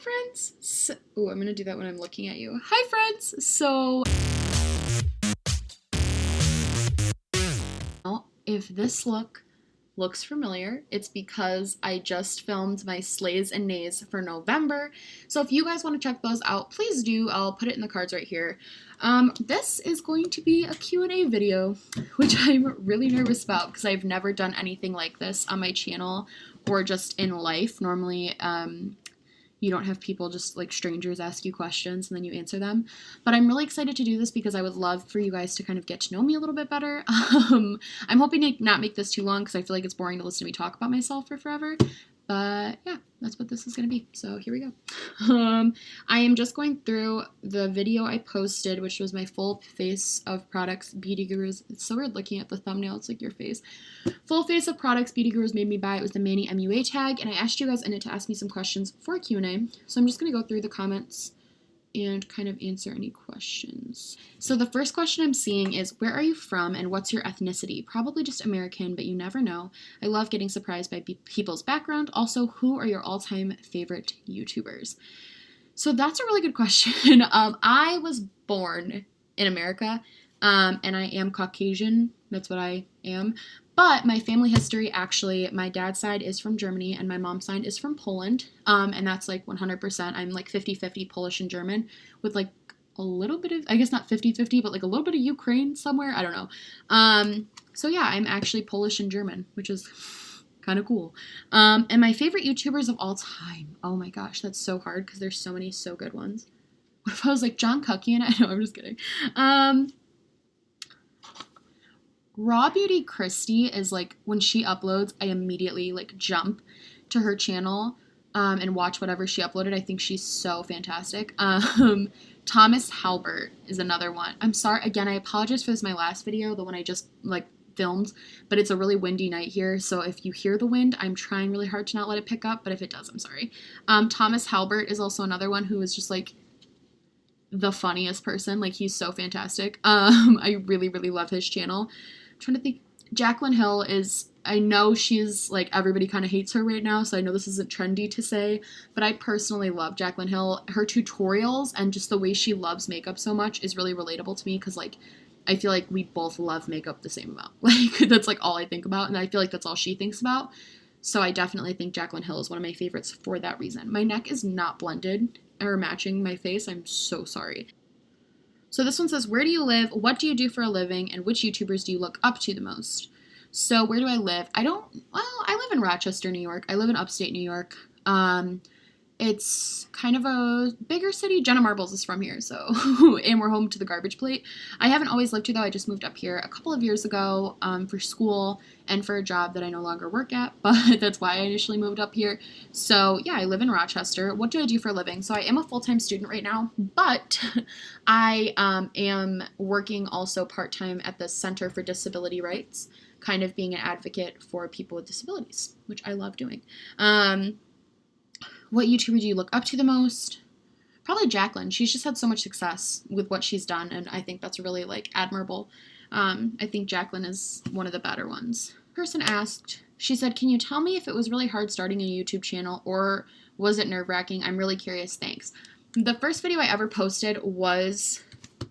friends. I'm gonna do that when I'm looking at you. Hi friends. So if this looks familiar, it's because I just filmed my slays and nays for November. So if you guys want to check those out, please do. I'll put it in the cards right here. This is going to be a Q&A video, which I'm really nervous about because I've never done anything like this on my channel or just in life. Normally, you don't have people just like strangers ask you questions and then you answer them. But I'm really excited to do this because I would love for you guys to kind of get to know me a little bit better. I'm hoping to not make this too long because I feel like it's boring to listen to me talk about myself for forever. But yeah, that's what this is going to be. So here we go. I am just going through the video I posted, which was my full face of products Beauty Gurus. It's so weird looking at the thumbnail. It's like your face. Full face of products Beauty Gurus made me buy. It was the Manny MUA tag. And I asked you guys in it to ask me some questions for Q&A. So I'm just going to go through the comments and kind of answer any questions. So the first question I'm seeing is, where are you from and what's your ethnicity? Probably just American, but you never know. I love getting surprised by people's background. Also, who are your all-time favorite YouTubers? So that's a really good question. I was born in America, and I am Caucasian. That's what I am. But my family history, actually, my dad's side is from Germany and my mom's side is from Poland. And that's like 100%. I'm like 50-50 Polish and German with like a little bit of, I guess not 50-50, but like a little bit of Ukraine somewhere. I don't know. So yeah, I'm actually Polish and German, which is kind of cool. And my favorite YouTubers of all time. Oh my gosh, that's so hard because there's so many so good ones. What if I was like John Cucky and I know, I'm just kidding. Raw Beauty Christy is like, when she uploads, I immediately like jump to her channel and watch whatever she uploaded. I think she's so fantastic. Thomas Halbert is another one. I'm sorry, again, I apologize for this, my last video, the one I just like filmed, but it's a really windy night here, so if you hear the wind, I'm trying really hard to not let it pick up, but if it does, I'm sorry. Thomas Halbert is also another one who is just like the funniest person. Like, he's so fantastic. I really, really love his channel. Trying to think. Jaclyn Hill is, I know she's like, everybody kind of hates her right now, so I know this isn't trendy to say, but I personally love Jaclyn Hill. Her tutorials and just the way she loves makeup so much is really relatable to me because like I feel like we both love makeup the same amount. Like, that's like all I think about, and I feel like that's all she thinks about. So I definitely think Jaclyn Hill is one of my favorites for that reason. My neck is not blended or matching my face. I'm so sorry. So this one says, where do you live? What do you do for a living? And which YouTubers do you look up to the most? So where do I live? I live in Rochester, New York. I live in upstate New York. It's kind of a bigger city. Jenna Marbles is from here, so, and we're home to the Garbage Plate. I haven't always lived here, though. I just moved up here a couple of years ago for school and for a job that I no longer work at, but that's why I initially moved up here. So, yeah, I live in Rochester. What do I do for a living? So I am a full-time student right now, but I am working also part-time at the Center for Disability Rights, kind of being an advocate for people with disabilities, which I love doing. What YouTuber do you look up to the most? Probably Jaclyn. She's just had so much success with what she's done, and I think that's really, like, admirable. I think Jaclyn is one of the better ones. Person asked, she said, can you tell me if it was really hard starting a YouTube channel, or was it nerve-wracking? I'm really curious, thanks. The first video I ever posted was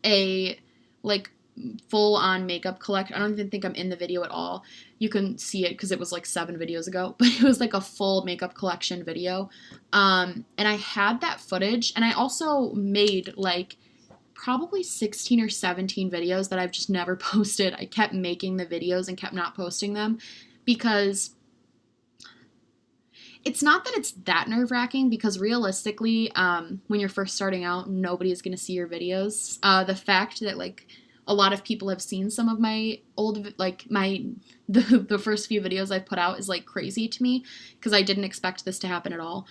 a, like, full-on makeup collection. I don't even think I'm in the video at all. You can see it because it was like 7 videos ago, but it was like a full makeup collection video. And I had that footage, and I also made like probably 16 or 17 videos that I've just never posted. I kept making the videos and kept not posting them because it's not that it's that nerve-wracking, because realistically, when you're first starting out, nobody is going to see your videos. The fact that like a lot of people have seen some of my old, like the first few videos I've put out is like crazy to me because I didn't expect this to happen at all.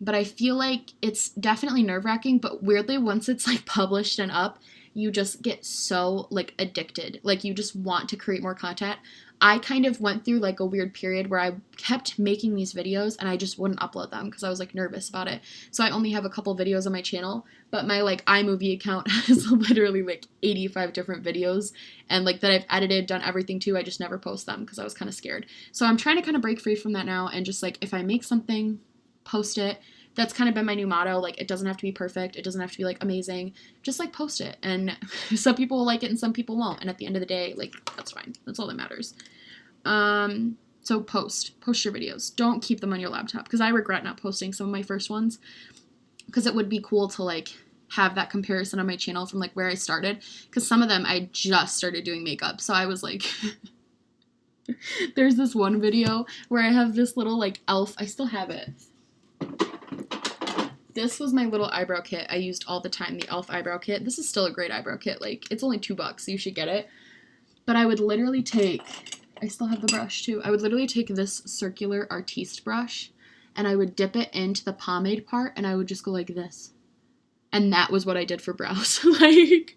But I feel like it's definitely nerve-wracking, but weirdly, once it's like published and up, you just get so like addicted. Like, you just want to create more content. I kind of went through like a weird period where I kept making these videos and I just wouldn't upload them because I was like nervous about it. So I only have a couple videos on my channel, but my like iMovie account has literally like 85 different videos and like that I've edited, done everything to. I just never post them because I was kind of scared. So I'm trying to kind of break free from that now and just like, if I make something, post it. that's kind of been my new motto. Like, it doesn't have to be perfect. It doesn't have to be like amazing. Just like post it. And some people will like it and some people won't. And at the end of the day, like, that's fine. That's all that matters. So post your videos. Don't keep them on your laptop, because I regret not posting some of my first ones, because it would be cool to like have that comparison on my channel from like where I started, because some of them I just started doing makeup. So I was like, there's this one video where I have this little like elf, I still have it. This was my little eyebrow kit I used all the time, the elf eyebrow kit. This is still a great eyebrow kit. Like, it's only $2, so you should get it. But I would literally take, I still have the brush too. I would literally take this circular Artiste brush and I would dip it into the pomade part and I would just go like this. And that was what I did for brows. Like,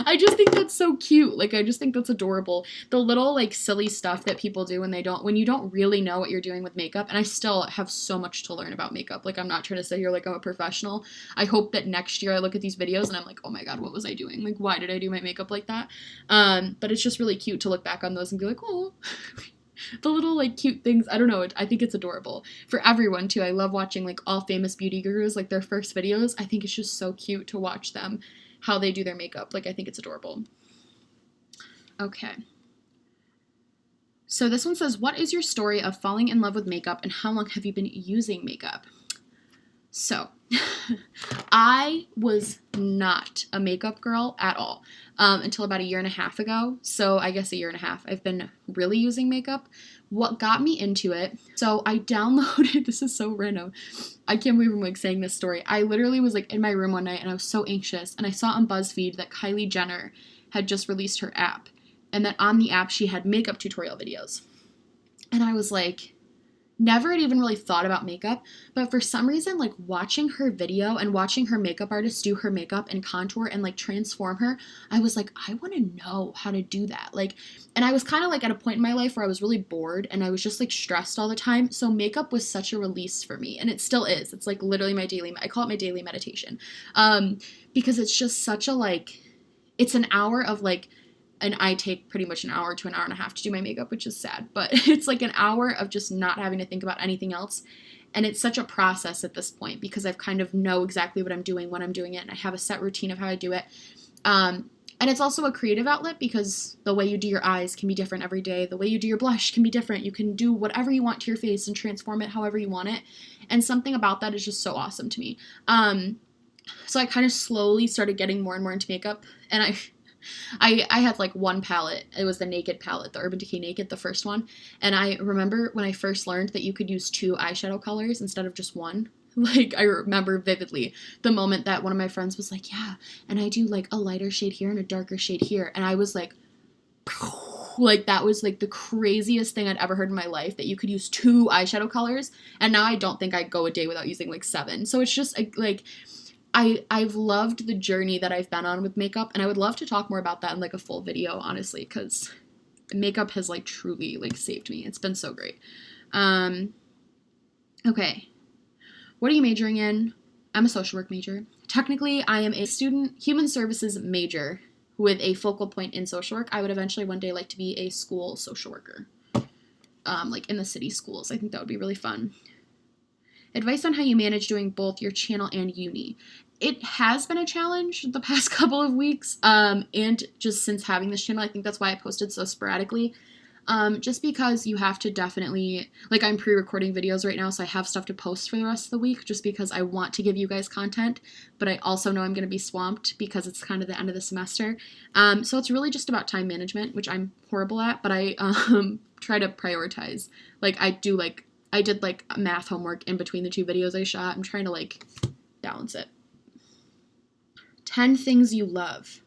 I just think that's so cute. Like, I just think that's adorable. The little, like, silly stuff that people do when you don't really know what you're doing with makeup. And I still have so much to learn about makeup. Like, I'm not trying to say here like I'm a professional. I hope that next year I look at these videos and I'm like, oh my God, what was I doing? Like, why did I do my makeup like that? But it's just really cute to look back on those and be like, oh, the little, like, cute things. I don't know. I think it's adorable. For everyone, too. I love watching, like, all famous beauty gurus, like, their first videos. I think it's just so cute to watch them, how they do their makeup. Like, I think it's adorable. Okay. So this one says, what is your story of falling in love with makeup and how long have you been using makeup? So, I was not a makeup girl at all until about 1.5 years ago. So I guess 1.5 years. I've been really using makeup. What got me into it, so I downloaded, this is so random. I can't believe I'm like saying this story. I literally was like in my room one night and I was so anxious and I saw on BuzzFeed that Kylie Jenner had just released her app and that on the app she had makeup tutorial videos. And I was like, never had even really thought about makeup, but for some reason, like watching her video and watching her makeup artist do her makeup and contour and like transform her, I was like, I want to know how to do that. Like, and I was kind of like at a point in my life where I was really bored and I was just like stressed all the time. So makeup was such a release for me, and it still is. It's like literally I call it my daily meditation, because it's just such a like, it's an hour of like, and I take pretty much 1 hour to 1.5 hours to do my makeup, which is sad, but it's like an hour of just not having to think about anything else. And it's such a process at this point because I've kind of know exactly what I'm doing when I'm doing it, and I have a set routine of how I do it. And it's also a creative outlet because the way you do your eyes can be different every day. The way you do your blush can be different. You can do whatever you want to your face and transform it however you want it. And something about that is just so awesome to me. So I kind of slowly started getting more and more into makeup, and I had like one palette. It was the Naked palette, the Urban Decay Naked, the first one. And I remember when I first learned that you could use 2 eyeshadow colors instead of just one. Like, I remember vividly the moment that one of my friends was like, yeah, and I do like a lighter shade here and a darker shade here. And I was like that was like the craziest thing I'd ever heard in my life, that you could use 2 eyeshadow colors. And now I don't think I'd go a day without using like 7. So it's just like, I've loved the journey that I've been on with makeup, and I would love to talk more about that in like a full video, honestly, because makeup has like truly like saved me. It's been so great. Okay. What are you majoring in? I'm a social work major. Technically, I am a student human services major with a focal point in social work. I would eventually one day like to be a school social worker, like in the city schools. I think that would be really fun. Advice on how you manage doing both your channel and uni. It has been a challenge the past couple of weeks, and just since having this channel, I think that's why I posted so sporadically. Just because you have to definitely, like, I'm pre-recording videos right now, so I have stuff to post for the rest of the week, just because I want to give you guys content, but I also know I'm going to be swamped because it's kind of the end of the semester. So it's really just about time management, which I'm horrible at, but I try to prioritize. Like, I did like math homework in between the 2 videos I shot. I'm trying to like balance it. 10 things you love.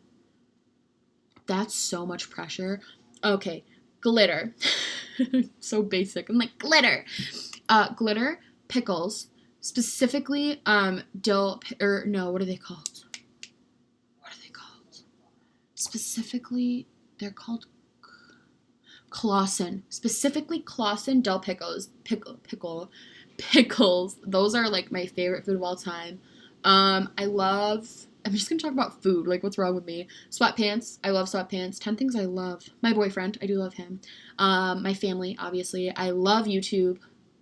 That's so much pressure. Okay, glitter. So basic. I'm like, glitter. Glitter, pickles, specifically dill, or no, what are they called? Specifically, they're called Clausen. Specifically Clausen dill pickles. Pickles. Those are like my favorite food of all time. I'm just gonna talk about food. Like, what's wrong with me? Sweatpants. I love sweatpants. 10 things I love. My boyfriend. I do love him. My family, obviously. I love YouTube.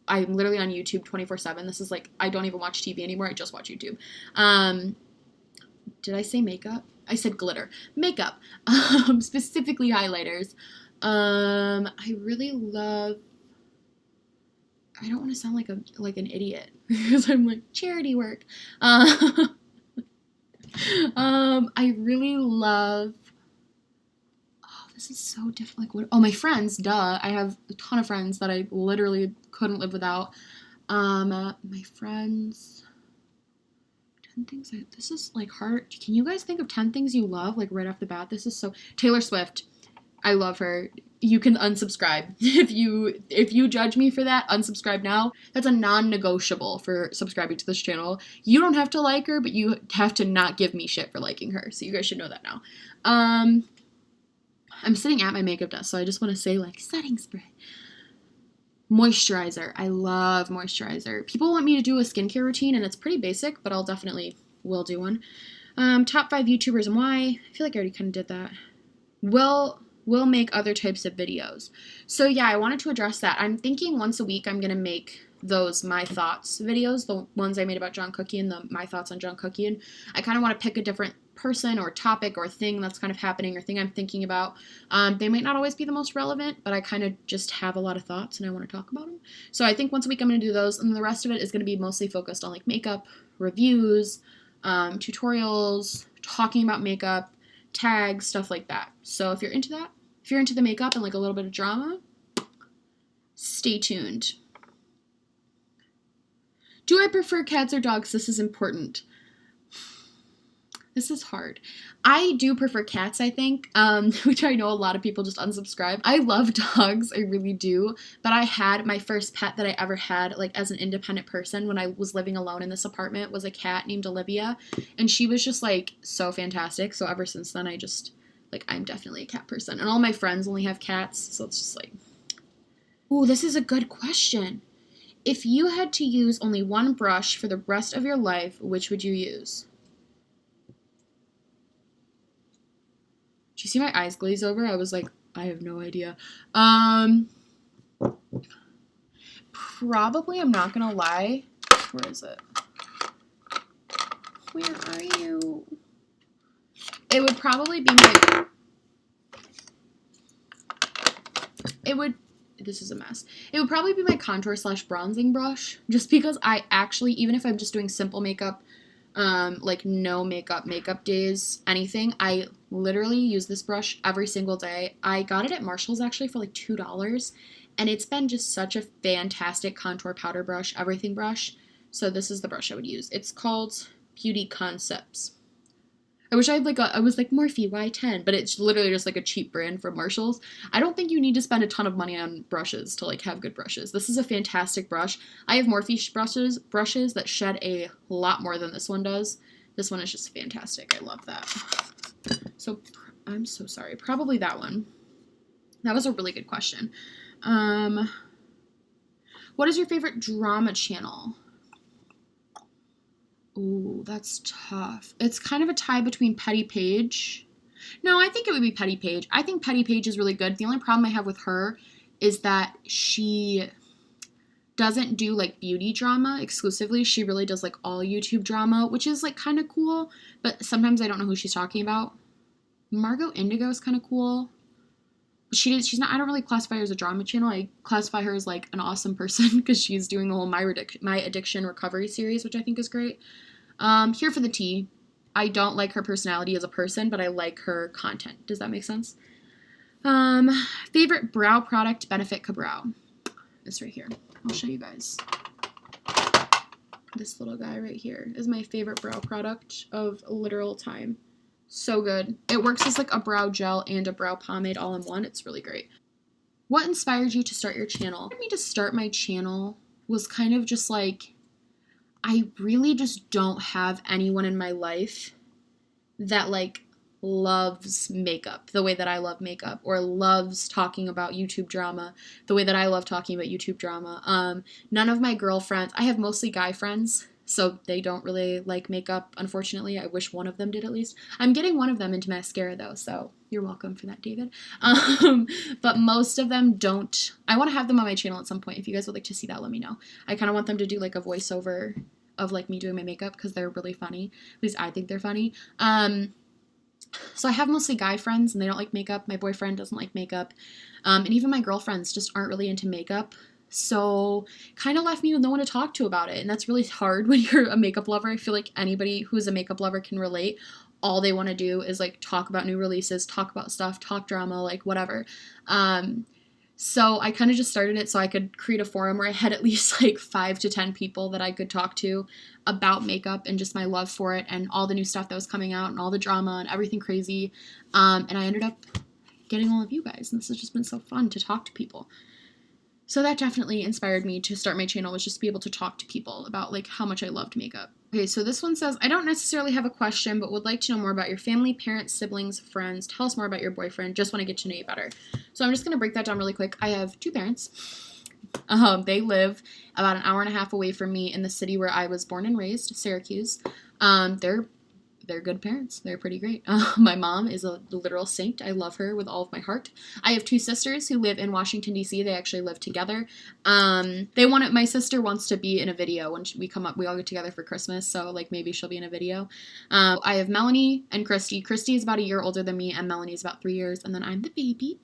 I'm literally on YouTube 24/7. This is like, I don't even watch TV anymore. I just watch YouTube. Did I say makeup? I said glitter. Makeup. Specifically highlighters. I really love, I don't want to sound like an idiot because I'm like charity work. I really love, oh, this is so different. Like what? Oh, my friends, duh. I have a ton of friends that I literally couldn't live without. My friends, 10 things this is like hard. Can you guys think of 10 things you love like right off the bat? This is so, Taylor Swift. I love her. You can unsubscribe. If you judge me for that, unsubscribe now. That's a non-negotiable for subscribing to this channel. You don't have to like her, but you have to not give me shit for liking her. So you guys should know that now. I'm sitting at my makeup desk, so I just want to say like setting spray. Moisturizer. I love moisturizer. People want me to do a skincare routine, and it's pretty basic, but I'll definitely will do one. Top 5 YouTubers and why. I feel like I already kind of did that. Will make other types of videos. So yeah, I wanted to address that. I'm thinking once a week I'm going to make those My Thoughts videos, the ones I made about John Cookie and the My Thoughts on John Cookie. And I kind of want to pick a different person or topic or thing that's kind of happening or thing I'm thinking about. They might not always be the most relevant, but I kind of just have a lot of thoughts and I want to talk about them. So I think once a week I'm going to do those, and the rest of it is going to be mostly focused on like makeup, reviews, tutorials, talking about makeup, tags, stuff like that. So if you're into that, if you're into the makeup and like a little bit of drama, stay tuned. Do I prefer cats or dogs? This is important. This is hard. I do prefer cats, I think, which I know a lot of people just unsubscribe. I love dogs, I really do, but I had my first pet that I ever had, like, as an independent person when I was living alone in this apartment was a cat named Olivia, and she was just, like, so fantastic, so ever since then I just, like, I'm definitely a cat person, and all my friends only have cats, so it's just, like, ooh, this is a good question. If you had to use only one brush for the rest of your life, which would you use? Did you see my eyes glaze over? I was like, I have no idea. Probably, I'm not gonna lie. Where is it? Where are you? It would probably be my... This is a mess. It would probably be my contour / bronzing brush, just because I actually, even if I'm just doing simple makeup, like no makeup days, anything, I literally use this brush every single day. I got it at Marshall's actually for like $2, and it's been just such a fantastic contour powder brush, everything brush. So this is the brush I would use. It's called Beauty Concepts. I wish I had I was like Morphe Y10, but it's literally just like a cheap brand from Marshall's. I don't think you need to spend a ton of money on brushes to like have good brushes. This is a fantastic brush. I have Morphe brushes that shed a lot more than this one does. This one is just fantastic. I love that. So I'm so sorry. Probably that one. That was a really good question. What is your favorite drama channel? Ooh, that's tough. It's kind of a tie between Petty Page. No, I think it would be Petty Page. I think Petty Page is really good. The only problem I have with her is that she doesn't do like beauty drama exclusively. She really does like all YouTube drama, which is like kind of cool, but sometimes I don't know who she's talking about. Margot Indigo is kind of cool. She's not, I don't really classify her as a drama channel. I classify her as like an awesome person because she's doing the whole My Addiction Recovery series, which I think is great. Here for the tea. I don't like her personality as a person, but I like her content. Does that make sense? Favorite brow product, Benefit Ka-Brow. This right here. I'll show you guys. This little guy right here is my favorite brow product of literal time. So good. It works as like a brow gel and a brow pomade all in one. It's really great. What inspired you to start your channel? For me to start my channel was kind of just like, I really just don't have anyone in my life that like loves makeup the way that I love makeup, or loves talking about YouTube drama the way that I love talking about YouTube drama. None of my girlfriends, I have mostly guy friends, So they don't really like makeup, unfortunately. I wish one of them did at least. I'm getting one of them into mascara though, so you're welcome for that, David. But most of them don't. I want to have them on my channel at some point. If you guys would like to see that, let me know. I kind of want them to do like a voiceover of like me doing my makeup because they're really funny. At least I think they're funny. So I have mostly guy friends and they don't like makeup. My boyfriend doesn't like makeup. And even my girlfriends just aren't really into makeup. So kind of left me with no one to talk to about it. And that's really hard when you're a makeup lover. I feel like anybody who's a makeup lover can relate. All they want to do is like talk about new releases, talk about stuff, talk drama, like whatever. So I kind of just started it so I could create a forum where I had at least like 5 to 10 people that I could talk to about makeup and just my love for it and all the new stuff that was coming out and all the drama and everything crazy. And I ended up getting all of you guys. And this has just been so fun to talk to people. So that definitely inspired me to start my channel, was just to be able to talk to people about like how much I loved makeup. Okay, so this one says, I don't necessarily have a question, but would like to know more about your family, parents, siblings, friends. Tell us more about your boyfriend. Just want to get to know you better. So I'm just going to break that down really quick. I have 2 parents. They live about an hour and a half away from me in the city where I was born and raised, Syracuse. They're good parents. They're pretty great. My mom is a literal saint. I love her with all of my heart. I have 2 sisters who live in Washington, D.C. They actually live together. My sister wants to be in a video when we come up. We all get together for Christmas, so like maybe she'll be in a video. I have Melanie and Christy. Christy is about a year older than me, and Melanie is about 3 years, and then I'm the baby.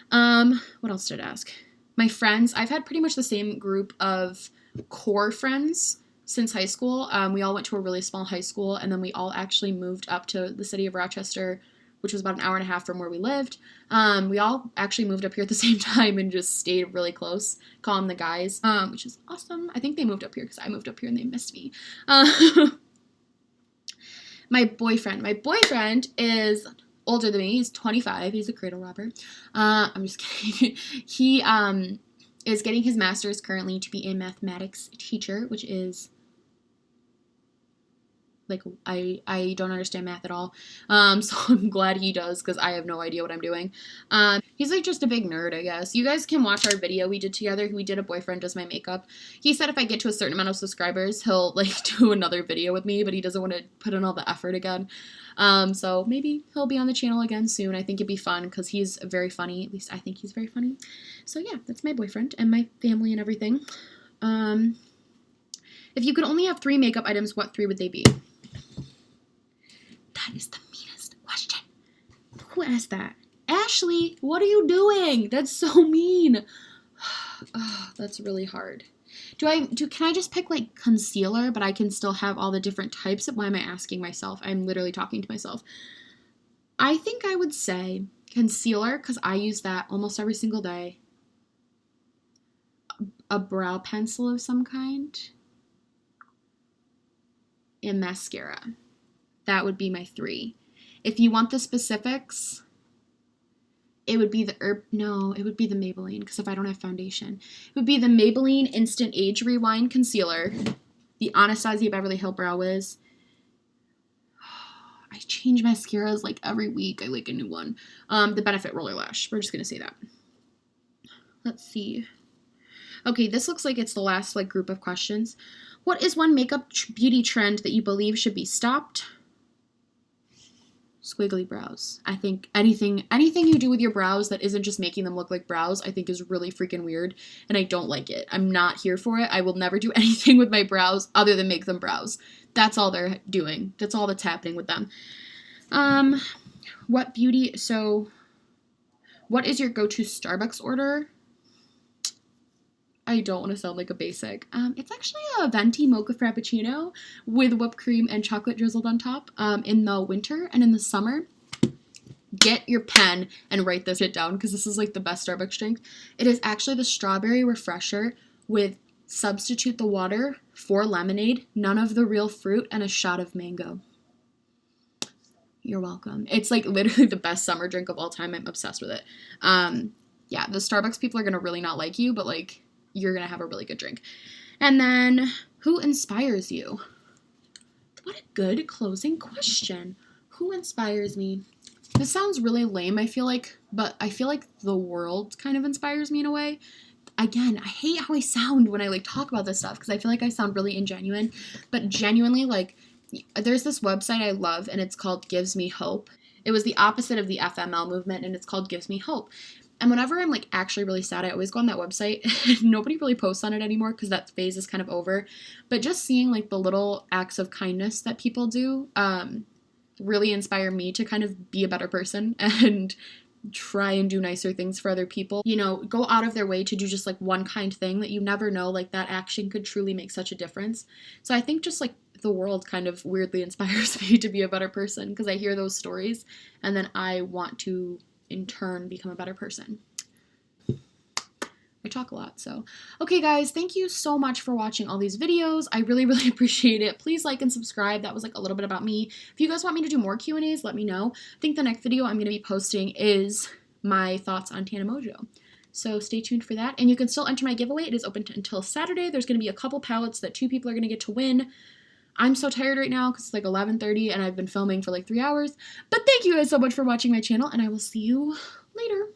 What else did I ask? My friends. I've had pretty much the same group of core friends since high school. We all went to a really small high school, and then we all actually moved up to the city of Rochester, which was about an hour and a half from where we lived. We all actually moved up here at the same time and just stayed really close. Call them the guys, which is awesome. I think they moved up here because I moved up here and they missed me. My boyfriend is older than me. He's 25. He's a cradle robber. I'm just kidding. He is getting his master's currently to be a mathematics teacher, which is like, I don't understand math at all. So I'm glad he does because I have no idea what I'm doing. He's like just a big nerd, I guess. You guys can watch our video we did together. We did a boyfriend does my makeup. He said if I get to a certain amount of subscribers, he'll like do another video with me, but he doesn't want to put in all the effort again. So maybe he'll be on the channel again soon. I think it'd be fun because he's very funny. At least I think he's very funny. So yeah, that's my boyfriend and my family and everything. If you could only have 3 makeup items, what 3 would they be? That is the meanest question. Who asked that? Ashley, what are you doing? That's so mean. Oh, that's really hard. Can I just pick like concealer, but I can still have all the different types? Why am I asking myself? I'm literally talking to myself. I think I would say concealer because I use that almost every single day. A brow pencil of some kind. And mascara. That would be my 3. If you want the specifics, it would be the Maybelline, because if I don't have foundation. It would be the Maybelline Instant Age Rewind Concealer, the Anastasia Beverly Hills Brow Wiz. I change mascaras like every week. I like a new one. The Benefit Roller Lash. We're just going to say that. Let's see. Okay, this looks like it's the last like group of questions. What is one makeup beauty trend that you believe should be stopped? Squiggly brows. I think anything you do with your brows that isn't just making them look like brows, I think is really freaking weird, and I don't like it. I'm not here for it. I will never do anything with my brows other than make them brows. That's all they're doing. That's all that's happening with them. What is your go-to Starbucks order? I don't want to sound like a basic. It's actually a venti mocha frappuccino with whipped cream and chocolate drizzled on top. In the winter and in the summer, get your pen and write this shit down because this is like the best Starbucks drink. It is actually the strawberry refresher with substitute the water for lemonade, none of the real fruit, and a shot of mango. You're welcome. It's like literally the best summer drink of all time. I'm obsessed with it. Yeah, the Starbucks people are going to really not like you, but like, you're going to have a really good drink. And then, who inspires you? What a good closing question. Who inspires me? This sounds really lame, I feel like, but I feel like the world kind of inspires me in a way. again, I hate how I sound when I like talk about this stuff because I feel like I sound really ingenuine, but genuinely, like, there's this website I love and it's called Gives Me Hope. It was the opposite of the FML movement and it's called Gives Me Hope. And whenever I'm like actually really sad, I always go on that website. Nobody really posts on it anymore because that phase is kind of over. But just seeing like the little acts of kindness that people do really inspire me to kind of be a better person and try and do nicer things for other people. You know, go out of their way to do just like one kind thing that you never know, like that action could truly make such a difference. So I think just like the world kind of weirdly inspires me to be a better person because I hear those stories and then I want to in turn become a better person. I talk a lot, so. Okay, guys, thank you so much for watching all these videos. I really, really appreciate it. Please like and subscribe. That was like a little bit about me. If you guys want me to do more Q&As, let me know. I think the next video I'm going to be posting is my thoughts on Tana Mongeau. So stay tuned for that. And you can still enter my giveaway. It is open until Saturday. There's going to be a couple palettes that 2 people are going to get to win. I'm so tired right now because it's like 11:30 and I've been filming for like 3 hours. But thank you guys so much for watching my channel and I will see you later.